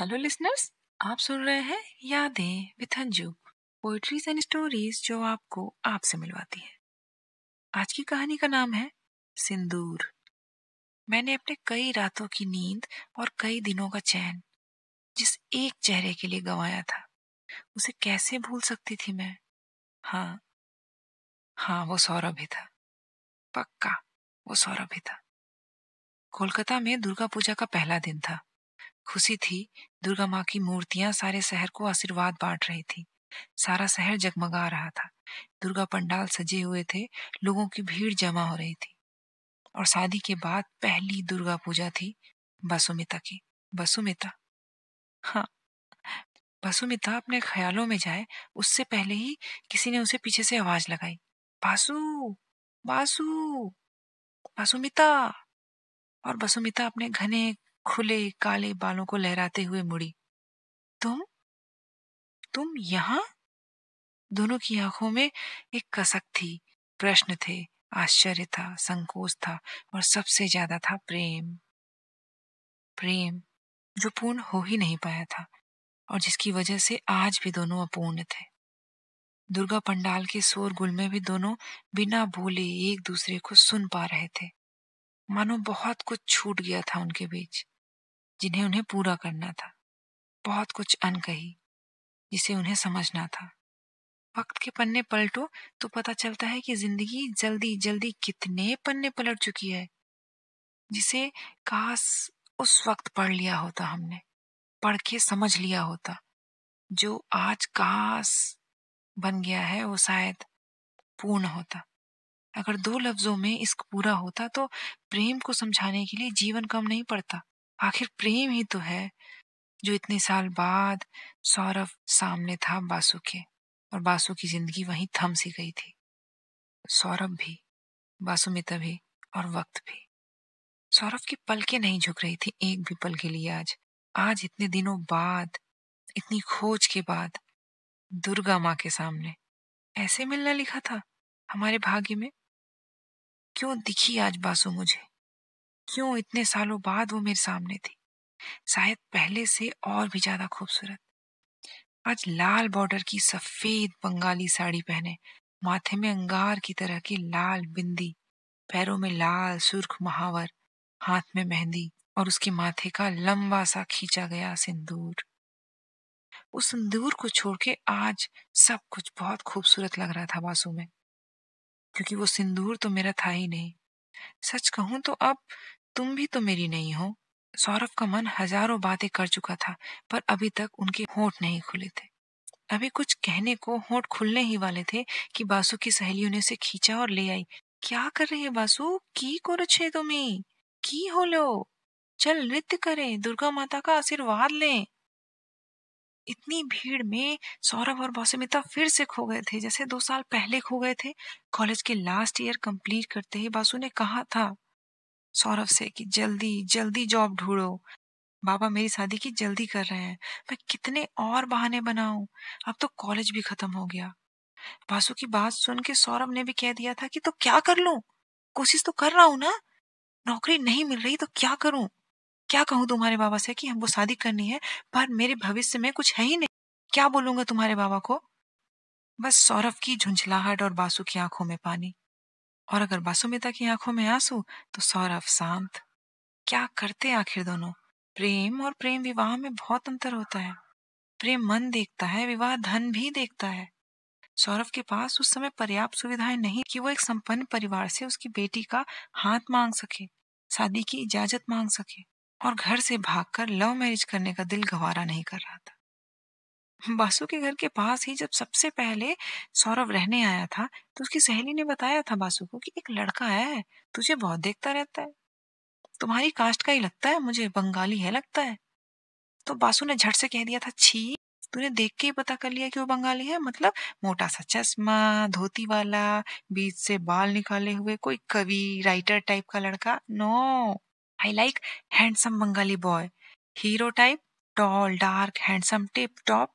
Hello listeners, आप सुन रहे हैं यादें with Anju, poetries and stories जो आपको आपसे मिलवाती है। आज की कहानी का नाम है सिंदूर। मैंने अपने कई रातों की नींद और कई दिनों का चैन जिस एक चेहरे के लिए गंवाया था, उसे कैसे भूल सकती थी मैं। हाँ हाँ, वो सौरभ ही था। पक्का वो सौरभ ही था। कोलकाता में दुर्गा पूजा का पहला दिन था। खुशी थी। दुर्गा माँ की मूर्तियां सारे शहर को आशीर्वाद बांट रही थी। सारा शहर जगमगा रहा था। दुर्गा पंडाल सजे हुए थे। लोगों की भीड़ जमा हो रही थी। और शादी के बाद पहली दुर्गा पूजा थी बसुमिता की। बसुमिता, हाँ, बसुमिता अपने ख्यालों में जाए उससे पहले ही किसी ने उसे पीछे से आवाज लगाई, बासु, बासु, बसुमिता। और बसुमिता अपने घने खुले काले बालों को लहराते हुए मुड़ी। तुम यहाँ? दोनों की आंखों में एक कसक थी। प्रश्न थे, आश्चर्य था, संकोच था, और सबसे ज्यादा था प्रेम। प्रेम जो पूर्ण हो ही नहीं पाया था और जिसकी वजह से आज भी दोनों अपूर्ण थे। दुर्गा पंडाल के शोरगुल में भी दोनों बिना बोले एक दूसरे को सुन पा रहे थे। मानो बहुत कुछ छूट गया था उनके बीच, जिन्हें उन्हें पूरा करना था। बहुत कुछ अनकही जिसे उन्हें समझना था। वक्त के पन्ने पलटो तो पता चलता है कि जिंदगी जल्दी जल्दी कितने पन्ने पलट चुकी है, जिसे काश उस वक्त पढ़ लिया होता हमने, पढ़ के समझ लिया होता। जो आज काश बन गया है वो शायद पूर्ण होता। अगर दो लफ्जों में इश्क पूरा होता तो प्रेम को समझाने के लिए जीवन कम नहीं पड़ता। आखिर प्रेम ही तो है जो इतने साल बाद सौरभ सामने था बासु के, और बासु की जिंदगी वहीं थम सी गई थी। सौरभ भी, बासुमिता भी, और वक्त भी। सौरभ की पलकें नहीं झुक रही थी एक भी पल के लिए। आज इतने दिनों बाद, इतनी खोज के बाद, दुर्गा माँ के सामने ऐसे मिलना लिखा था हमारे भाग्य में। क्यों दिखी आज बासु मुझे? क्यों इतने सालों बाद वो मेरे सामने थी? शायद पहले से और भी ज्यादा खूबसूरत। आज लाल बॉर्डर की सफेद बंगाली साड़ी पहने, माथे में अंगार की तरह की लाल बिंदी, पैरों में लाल सुर्ख महावर, हाथ में मेहंदी, और उसके माथे का लंबा सा खींचा गया सिंदूर। उस सिंदूर को छोड़ के आज सब कुछ बहुत खूबसूरत लग रहा था बासु में, क्योंकि वो सिंदूर तो मेरा था ही नहीं। सच कहूं तो अब तुम भी तो मेरी नहीं हो। सौरभ का मन हजारों बातें कर चुका था, पर अभी तक उनके होंठ नहीं खुले थे। अभी कुछ कहने को होंठ खुलने ही वाले थे कि बासु की सहेलियों ने उसे खींचा और ले आई। क्या कर रही है बासु? की करो तुम्हें? की हो लो? चल नृत्य करें, दुर्गा माता का आशीर्वाद लें। इतनी भीड़ में सौरभ और बासुमिता फिर से खो गए थे, जैसे 2 साल पहले खो गए थे। कॉलेज के लास्ट ईयर कंप्लीट करते ही बासु ने कहा था सौरभ से कि जल्दी जल्दी जॉब ढूंढो, बाबा मेरी शादी की जल्दी कर रहे हैं। मैं कितने और बहाने बनाऊं, अब तो कॉलेज भी खत्म हो गया। बासु की बात सुन के सौरभ ने भी कह दिया था कि तो क्या कर लूं, कोशिश तो कर रहा हूं ना। नौकरी नहीं मिल रही तो क्या करूं? क्या कहूं तुम्हारे बाबा से कि हमको शादी करनी है, पर मेरे भविष्य में कुछ है ही नहीं। क्या बोलूंगा तुम्हारे बाबा को? बस सौरभ की झुंझलाहट और बासु की आंखों में पानी, और अगर बासुमिता की आंखों में आंसू तो सौरभ शांत। क्या करते आखिर दोनों? प्रेम और प्रेम विवाह में बहुत अंतर होता है। प्रेम मन देखता है, विवाह धन भी देखता है। सौरभ के पास उस समय पर्याप्त सुविधाएं नहीं कि वो एक संपन्न परिवार से उसकी बेटी का हाथ मांग सके, शादी की इजाजत मांग सके, और घर से भागकर लव मैरिज करने का दिल गवारा नहीं कर रहा था। बासु के घर के पास ही जब सबसे पहले सौरभ रहने आया था तो उसकी सहेली ने बताया था बासु को कि एक लड़का है, तुझे बहुत देखता रहता है, तुम्हारी कास्ट का ही लगता है, मुझे बंगाली है लगता है। तो बासु ने झट से कह दिया था, छी, तूने देख के ही पता कर लिया कि वो बंगाली है? मतलब मोटा सा चश्मा, धोती वाला, बीच से बाल निकाले हुए, कोई कवि राइटर टाइप का लड़का? No, I like handsome Bengali boy, hero type, tall dark handsome tip top.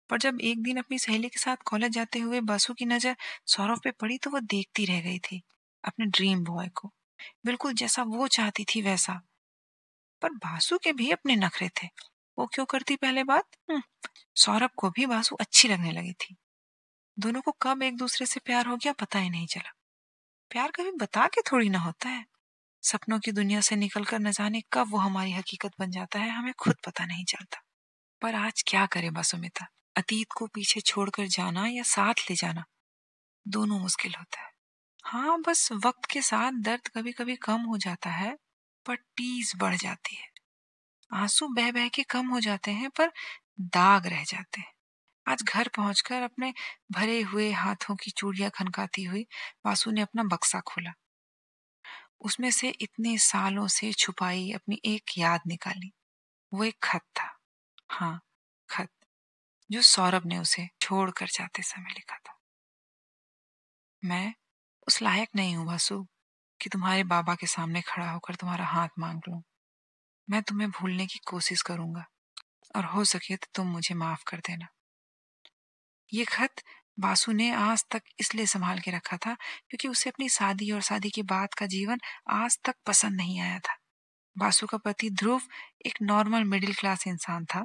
पर जब एक दिन अपनी सहेली के साथ कॉलेज जाते हुए बासु की नजर सौरभ पे पड़ी तो वो देखती रह गई थी अपने ड्रीम बॉय को, बिल्कुल जैसा वो चाहती थी वैसा। पर बासु के भी अपने नखरे थे। वो क्यों करती पहले बात? सौरभ को भी बासु अच्छी लगने लगी थी। दोनों को कब एक दूसरे से प्यार हो गया पता ही नहीं चला। प्यार कभी बता के थोड़ी ना होता है। सपनों की दुनिया से निकलकर न जाने कब वो हमारी हकीकत बन जाता है, हमें खुद पता नहीं चलता। पर आज क्या करे बासुमिता, अतीत को पीछे छोड़कर जाना या साथ ले जाना दोनों मुश्किल होता है। हाँ, बस वक्त के साथ दर्द कभी कभी कम हो जाता है, पर टीस बढ़ जाती है। आंसू बह बह के कम हो जाते हैं, पर दाग रह जाते हैं। आज घर पहुंचकर अपने भरे हुए हाथों की चूड़ियां खनकाती हुई वासु ने अपना बक्सा खोला। उसमें से इतने सालों से छुपाई अपनी एक याद निकाली। वो एक खत था। हाँ, खत जो सौरभ ने उसे छोड़कर जाते समय लिखा था। मैं उस लायक नहीं हूं वासु कि तुम्हारे बाबा के सामने खड़ा होकर तुम्हारा हाथ मांग लूं। मैं तुम्हें भूलने की कोशिश करूंगा और हो सके तो तुम मुझे माफ कर देना। ये खत बासु ने आज तक इसलिए संभाल के रखा था क्योंकि उसे अपनी शादी और शादी के बाद का जीवन आज तक पसंद नहीं आया था। बासु का पति ध्रुव एक नॉर्मल मिडिल क्लास इंसान था,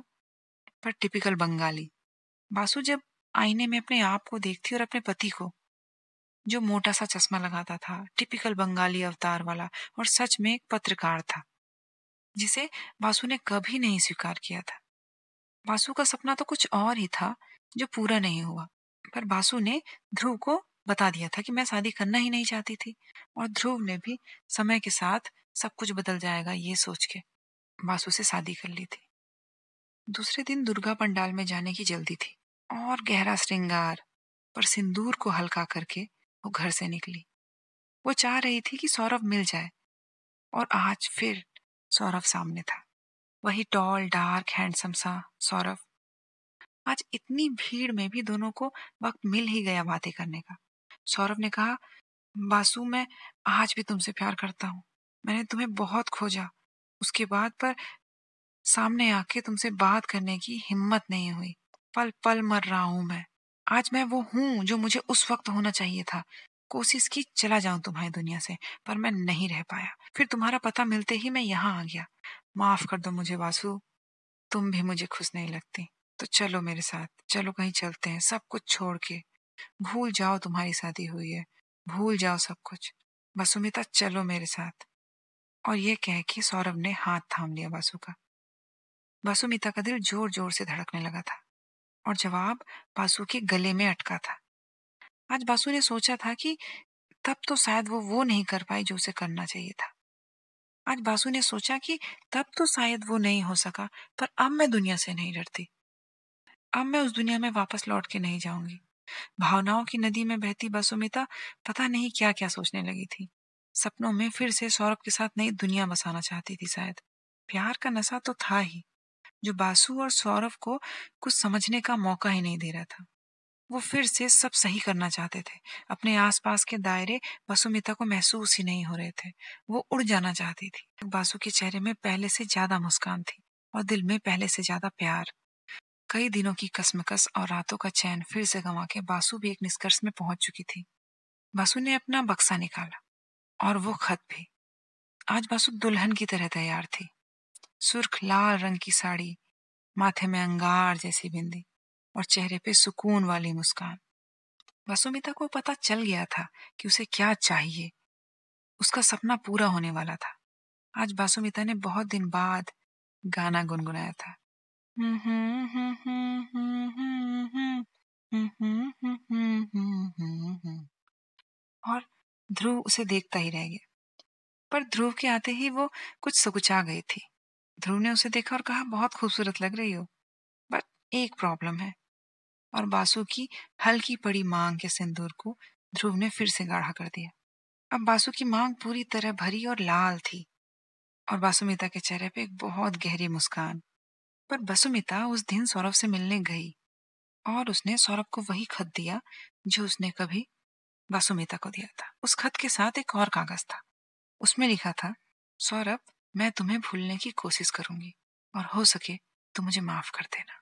पर टिपिकल बंगाली। बासु जब आईने में अपने आप को देखती और अपने पति को, जो मोटा सा चश्मा लगाता था, टिपिकल बंगाली अवतार वाला और सच में एक पत्रकार था, जिसे बासु ने कभी नहीं स्वीकार किया था। बासु का सपना तो कुछ और ही था जो पूरा नहीं हुआ। पर बासु ने ध्रुव को बता दिया था कि मैं शादी करना ही नहीं चाहती थी, और ध्रुव ने भी समय के साथ सब कुछ बदल जाएगा ये सोच के बासु से शादी कर ली थी। दूसरे दिन दुर्गा पंडाल में जाने की जल्दी थी और गहरा श्रृंगार पर सिंदूर को हल्का करके वो घर से निकली। वो चाह रही थी कि सौरभ मिल जाए, और आज फिर सौरभ सामने था। वही टॉल डार्क हैंडसम सा सौरभ। आज इतनी भीड़ में भी दोनों को वक्त मिल ही गया बातें करने का। सौरभ ने कहा, बासु मैं आज भी तुमसे प्यार करता हूँ। मैंने तुम्हें बहुत खोजा उसके बाद, पर सामने आके तुमसे बात करने की हिम्मत नहीं हुई। पल पल मर रहा हूं मैं। आज मैं वो हूं जो मुझे उस वक्त होना चाहिए था। कोशिश की चला जाऊं तुम्हारी दुनिया से, पर मैं नहीं रह पाया। फिर तुम्हारा पता मिलते ही मैं यहाँ आ गया। माफ कर दो मुझे वासु, तुम भी मुझे खुश नहीं लगती। तो चलो मेरे साथ, चलो कहीं चलते हैं, सब कुछ छोड़ के। भूल जाओ तुम्हारी शादी हुई है, भूल जाओ सब कुछ। वसुमिता चलो मेरे साथ। और ये कह के सौरभ ने हाथ थाम लिया वासु का। वासुमिता का दिल जोर जोर से धड़कने लगा था, और जवाब बासु के गले में अटका था। आज बासु ने सोचा था कि तब तो शायद वो नहीं कर पाई जो उसे करना चाहिए था। आज बासु ने सोचा कि तब तो शायद वो नहीं हो सका, पर अब मैं दुनिया से नहीं डरती। अब मैं उस दुनिया में वापस लौट के नहीं जाऊंगी। भावनाओं की नदी में बहती बासुमिता पता नहीं क्या क्या सोचने लगी थी। सपनों में फिर से सौरभ के साथ नई दुनिया बसाना चाहती थी शायद। प्यार का नशा तो था ही, जो बासु और सौरभ को कुछ समझने का मौका ही नहीं दे रहा था। वो फिर से सब सही करना चाहते थे। अपने आसपास के दायरे वसुमिता को महसूस ही नहीं हो रहे थे। वो उड़ जाना चाहती थी। बासु के चेहरे में पहले से ज्यादा मुस्कान थी, और दिल में पहले से ज्यादा प्यार। कई दिनों की कसमकस और रातों का चैन फिर से गंवा के बासु भी एक निष्कर्ष में पहुंच चुकी थी। बासु ने अपना बक्सा निकाला, और वो खत भी। आज बासु दुल्हन की तरह तैयार थी। सुर्ख लाल रंग की साड़ी, माथे में अंगार जैसी बिंदी, और चेहरे पे सुकून वाली मुस्कान। वसुमिता को पता चल गया था कि उसे क्या चाहिए। उसका सपना पूरा होने वाला था। आज वासुमिता ने बहुत दिन बाद गाना गुनगुनाया था। और ध्रुव उसे देखता ही रह गया। पर ध्रुव के आते ही वो कुछ सकुचा गई थी। ध्रुव ने उसे देखा और कहा, बहुत खूबसूरत लग रही हो, बट एक प्रॉब्लम है। और बासु की हल्की पड़ी मांग के सिंदूर को ध्रुव ने फिर से गाढ़ा कर दिया। अब बासु की मांग पूरी तरह भरी और लाल थी, और बासुमिता के चेहरे पे एक बहुत गहरी मुस्कान। पर बासुमिता उस दिन सौरभ से मिलने गई, और उसने सौरभ को वही खत दिया जो उसने कभी बासुमिता को दिया था। उस खत के साथ एक और कागज था। उसमें लिखा था, सौरभ, मैं तुम्हें भूलने की कोशिश करूंगी, और हो सके तो मुझे माफ कर देना।